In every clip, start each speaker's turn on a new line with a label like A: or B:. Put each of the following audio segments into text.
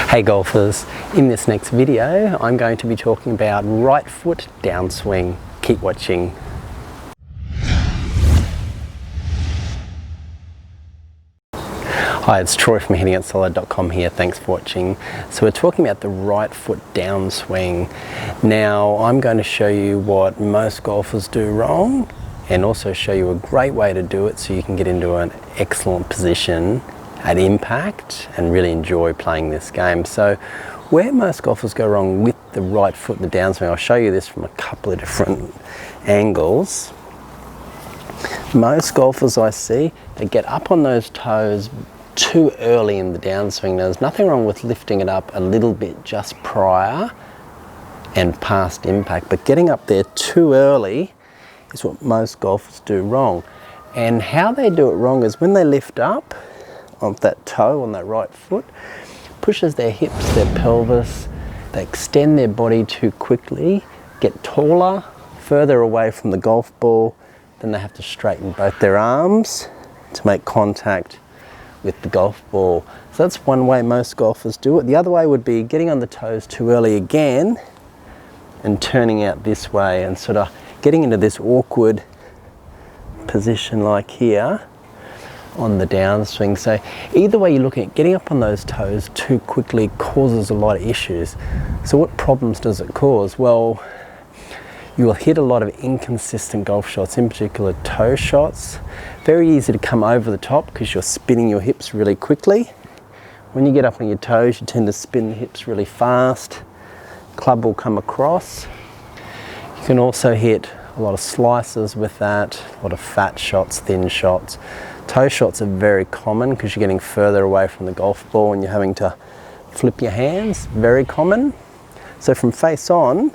A: Hey golfers, in this next video I'm going to be talking about right foot downswing. Keep watching. Hi, it's Troy from hittingitsolid.com here. Thanks for watching. So we're talking about the right foot downswing. Now I'm going to show you what most golfers do wrong and also show you a great way to do it so you can get into an excellent position at impact and really enjoy playing this game. So where most golfers go wrong with the right foot, the downswing, I'll show you this from a couple of different angles. Most golfers I see, they get up on those toes too early in the downswing. Now, there's nothing wrong with lifting it up a little bit just prior and past impact, but getting up there too early is what most golfers do wrong. And how they do it wrong is when they lift up on that toe, on that right foot, pushes their hips, their pelvis, they extend their body too quickly, get taller, further away from the golf ball, then they have to straighten both their arms to make contact with the golf ball. So that's one way most golfers do it. The other way would be getting on the toes too early again and turning out this way and sort of getting into this awkward position like here on the downswing. So either way you look at it, getting up on those toes too quickly causes a lot of issues. So what problems does it cause? Well, you will hit a lot of inconsistent golf shots, in particular toe shots. Very easy to come over the top because you're spinning your hips really quickly. When you get up on your toes, you tend to spin the hips really fast. Club will come across. You can also hit a lot of slices with that, a lot of fat shots, thin shots. Toe shots are very common because you're getting further away from the golf ball and you're having to flip your hands, very common. So from face on,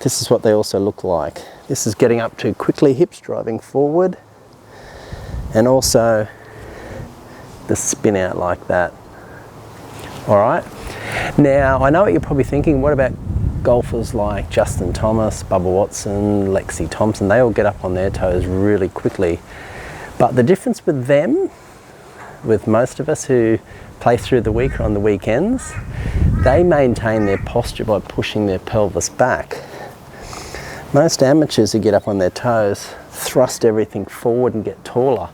A: this is what they also look like. This is getting up too quickly, hips driving forward, and also the spin out like that. All right. Now, I know what you're probably thinking, what about golfers like Justin Thomas, Bubba Watson, Lexi Thompson? They all get up on their toes really quickly. But the difference with them, with most of us who play through the week or on the weekends, they maintain their posture by pushing their pelvis back. Most amateurs who get up on their toes thrust everything forward and get taller.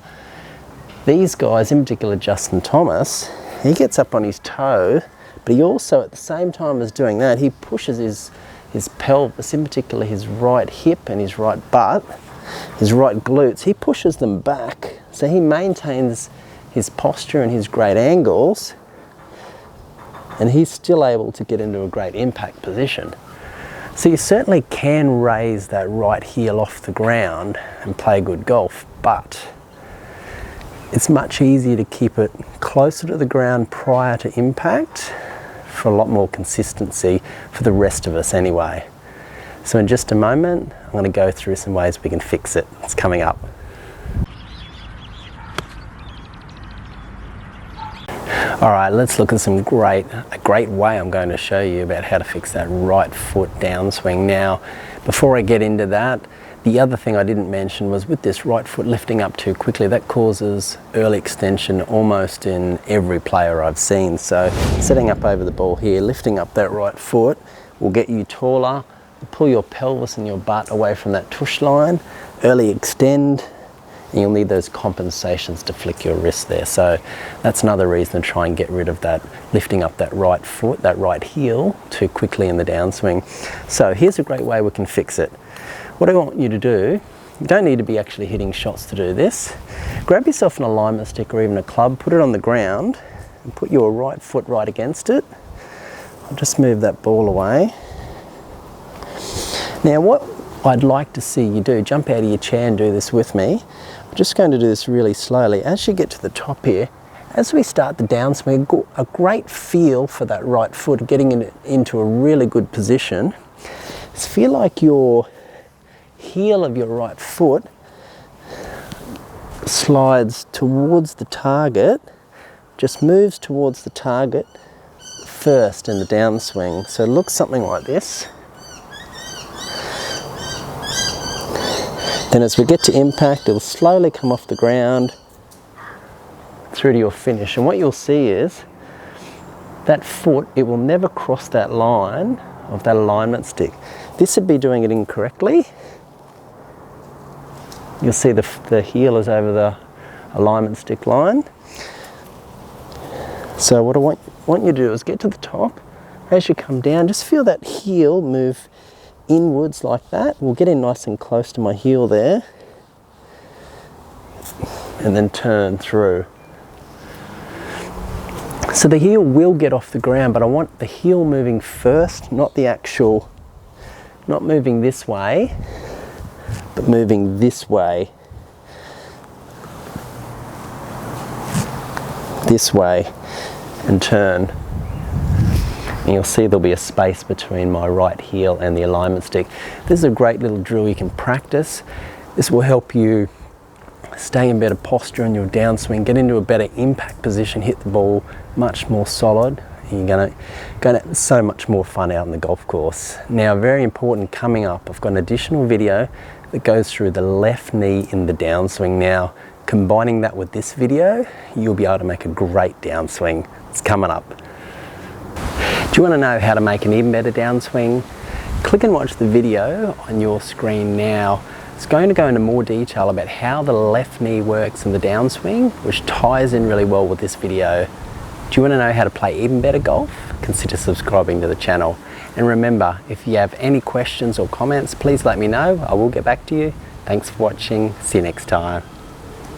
A: These guys, in particular Justin Thomas, he gets up on his toe, but he also, at the same time as doing that, he pushes his pelvis, in particular his right hip and his right butt, his right glutes, he pushes them back. So he maintains his posture and his great angles, and he's still able to get into a great impact position. So you certainly can raise that right heel off the ground and play good golf, but it's much easier to keep it closer to the ground prior to impact for a lot more consistency for the rest of us anyway. So in just a moment, I'm going to go through some ways we can fix it. It's coming up. All right, let's look at a great way I'm going to show you about how to fix that right foot downswing. Now, before I get into that, the other thing I didn't mention was with this right foot lifting up too quickly, that causes early extension almost in every player I've seen. So setting up over the ball here, lifting up that right foot will get you taller. Pull your pelvis and your butt away from that tush line, early extend, and you'll need those compensations to flick your wrist there. So that's another reason to try and get rid of that lifting up that right foot, that right heel too quickly in the downswing. So here's a great way we can fix it. What I want you to do, you don't need to be actually hitting shots to do this. Grab yourself an alignment stick or even a club, put it on the ground, and put your right foot right against it. I'll just move that ball away. Now what I'd like to see you do, jump out of your chair and do this with me. I'm just going to do this really slowly. As you get to the top here, as we start the downswing, a great feel for that right foot, getting into a really good position, is feel like your heel of your right foot slides towards the target, just moves towards the target first in the downswing. So it looks something like this. Then as we get to impact, it'll slowly come off the ground through to your finish. And what you'll see is that foot, it will never cross that line of that alignment stick. This would be doing it incorrectly. You'll see the heel is over the alignment stick line. So what I want you to do is get to the top. As you come down, just feel that heel move inwards like that. We'll get in nice and close to my heel there. And then turn through. So the heel will get off the ground, but I want the heel moving first, not moving this way, but moving this way. This way, and turn. And you'll see there'll be a space between my right heel and the alignment stick. This is a great little drill you can practice. This will help you stay in better posture in your downswing, get into a better impact position, hit the ball much more solid. You're gonna have so much more fun out on the golf course. Now, very important coming up, I've got an additional video that goes through the left knee in the downswing. Now, combining that with this video, you'll be able to make a great downswing. It's coming up. Do you want to know how to make an even better downswing? Click and watch the video on your screen now. It's going to go into more detail about how the left knee works in the downswing, which ties in really well with this video. Do you want to know how to play even better golf? Consider subscribing to the channel. And remember, if you have any questions or comments, please let me know. I will get back to you. Thanks for watching. See you next time.